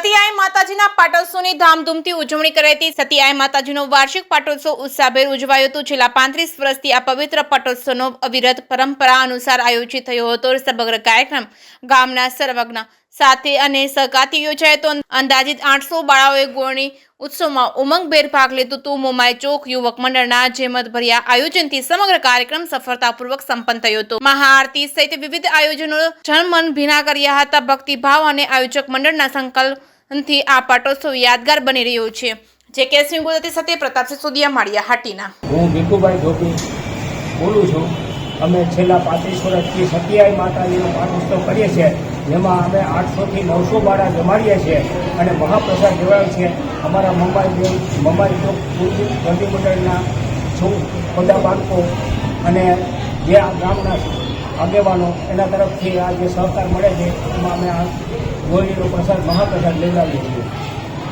સતીઆઈ માતાજીના પાટોત્સવની ધામધૂમથી ઉજવણી કરાઈ હતી। સતીઆઈ માતાજીનો વાર્ષિક પાટોત્સવ ઉત્સાહભેર ઉજવાયો હતો। છેલ્લા 35 વર્ષથી આ પવિત્ર પાટોત્સવનો અવિરત પરંપરા અનુસાર આયોજિત થયો હતો। સમગ્ર કાર્યક્રમ ગામના સર્વજ્ઞ સાથે અને સહકારથી યોજાયો હતો। અંદાજિત 800 બાળાઓએ ગોળણી ઉત્સવમાં ઉમંગભેર ભાગ લીધો હતો। મોમાઈ ચોક યુવક મંડળના જેમતભર્યા આયોજનથી સમગ્ર કાર્યક્રમ સફળતાપૂર્વક સંપન્ન થયો હતો। મહાઆરતી સહિત વિવિધ આયોજનો જનમન ભીના કર્યા હતા। ભક્તિભાવ અને આયોજક મંડળના સંકલ્પથી આ પાટોત્સવ યાદગાર બની રહ્યો છે। જે કે સિંહ ગુજરાતી સાથે પ્રતાપસિંહ સોદિયા માળિયા હાટીના। હું ભીખુભાઈ ધોબી બોલું છું। અમે છેલ્લા 35 વર્ષથી સતીઆઈ માતાજીનો પાટોત્સવ કરીએ છીએ, જેમાં અમે 800 થી 900 બાળા જમાડીએ છીએ અને મહાપ્રસાદ લેવાય છે। અમારા મમાઈ ચોક ગાંધી મંડળના બધા બાળકો અને જે આ ગામના આગેવાનો એના તરફથી આ જે સહકાર મળે છે, એમાં અમે આ ગોળીનો પ્રસાદ મહાપ્રસાદ લેવડાવીએ છીએ।